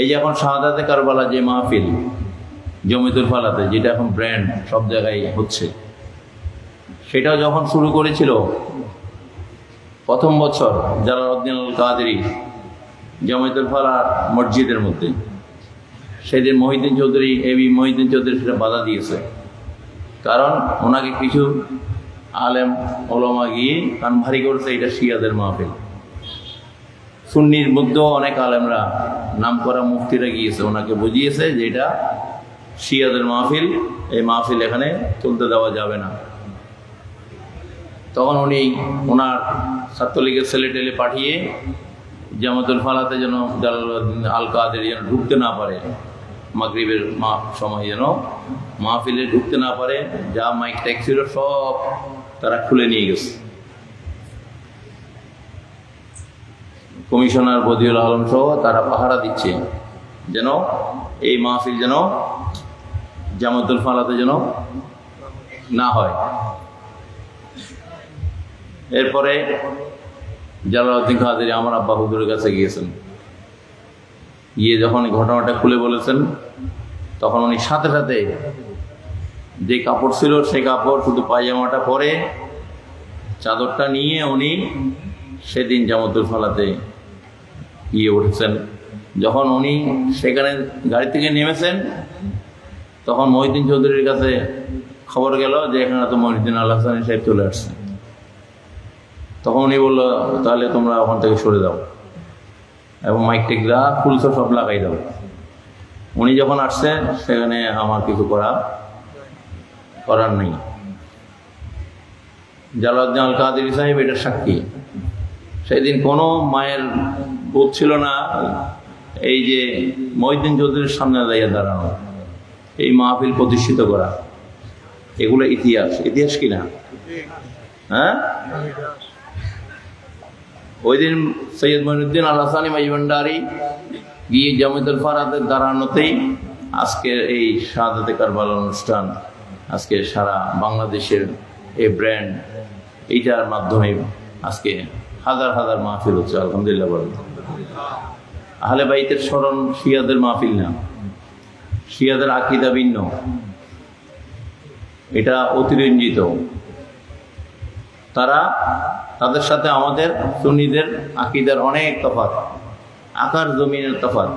এই যে এখন শাহাদাতে কারবালা যে মাহফিল জমিতুল ফালাতে, যেটা এখন ব্র্যান্ড সব জায়গায় হচ্ছে, সেটাও যখন শুরু করেছিল প্রথম বছর জালালউদ্দিন আল কাদেরী জমিতুল ফালা মসজিদের মধ্যে, সেদিন মহিউদ্দিন চৌধুরী মহিউদ্দিন চৌধুরী সেটা বাধা দিয়েছে। কারণ ওনাকে কিছু আলেম ওলামা গিয়ে কান ভারী করছে এটা শিয়াদের মাহফিল। সুন্নির মধ্যেও অনেক আলেমরা নাম করা মুফতিরা গিয়েছে, ওনাকে বুঝিয়েছে যে এটা শিয়াদের মাহফিল, এই মাহফিল এখানে চলতে দেওয়া যাবে না। তখন উনি ওনার ছাত্রলীগের ছেলে টেলে পাঠিয়ে জামাতুল ফালাতে যেন জালালউদ্দিন আল কাদেরী যেন ঢুকতে না পারে, মাগরিবের সময় যেন মাহফিলে ঢুকতে না পারে, যা মাইক ট্যাক ছিল সব তারা খুলে নিয়ে গেছে। কমিশনার বদিউল আলম সহ তারা পাহারা দিচ্ছে যেন এই মাহফিল যেন জামাতুল ফালাতে যেন না হয়। এরপরে জালালউদ্দিন কাদেরী আমার আব্বা হুজুরের কাছে গিয়েছেন, গিয়ে যখন ঘটনাটা খুলে বলেছেন, তখন উনি সাথে সাথে যে কাপড় ছিল সেই কাপড় শুধু পায়জামাটা পরে চাদরটা নিয়ে উনি সেদিন জামাতুল ফালাতে গিয়ে উঠেছেন। যখন উনি সেখানে গাড়ি থেকে নেমেছেন, তখন মহিউদ্দিন চৌধুরীর কাছে খবর গেল যে এখানে তো মহিউদ্দিন আল হাসানী সাহেব চলে আসছে। তখন উনি বললো, তাহলে তোমরা ওখান থেকে সরে দাও এবং মাইক টেকরা ফুলসো সব লাগাই দাও। উনি যখন আসছেন সেখানে আমার কিছু করার নেই। জালালউদ্দিন আল কাদেরী সাহেব এটার সাক্ষী। সেদিন কোনো মায়ের বোধ ছিল না এই যে মহিউদ্দিন চৌধুরীর সামনে দাঁড়ানো, এই মাহফিল প্রতিষ্ঠিত করা, এগুলো ইতিহাস কিনা? হ্যাঁ, ওই দিন সৈয়দ মঈনুদ্দিন আল হাসানী মাইজভান্ডারী গিয়ে জামিয়াতুল ফালাতে দাঁড়ানোতেই আজকের এই শাহাদাতে কারবালা অনুষ্ঠান, আজকে সারা বাংলাদেশের এই ব্র্যান্ড, এইটার মাধ্যমে আজকে হাজার হাজার মাহফিল হচ্ছে। আলহামদুলিল্লাহ বলেন। আহলে বাইতের স্মরণ শিয়াদের মাহফিল না, শিয়াদের আকীদা ভিন্ন, এটা অতিরঞ্জিত। তাদের সাথে আমাদের সুন্নিদের আকীদার অনেক তফাৎ, আকার জমিনের তফাৎ।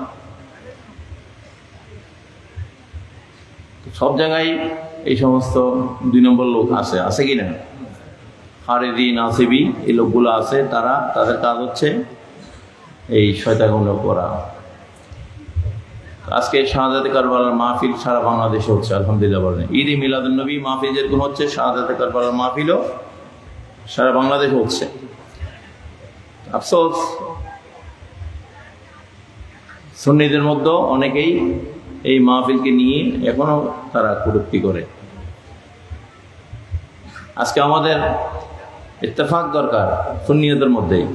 সব জায়গায় এই সমস্ত 2 নম্বর লোক আছে কি না? খারেজি নাসিবি এই লোকগুলো আছে, তাদের কাজ হচ্ছে এই শয়তানগুলো করা। আজকে শাহাদাতে কারবালার মাহফিল সারা বাংলাদেশে হচ্ছে। আলহামদুলিল্লাহ বলেন। ঈদ মিলাদুন নবী মাহফিল যেরকম হচ্ছে, শাহাদাতে কারবালার মাহফিলও সারা বাংলাদেশে হচ্ছে। আফসোস, সুন্নিদের মধ্যে অনেকেই এই মাহফিলকে নিয়ে এখনো তারা কটূক্তি করে। আজকে আমাদের ইত্তেফাক দরকার সুন্নিয়তের মধ্যেই।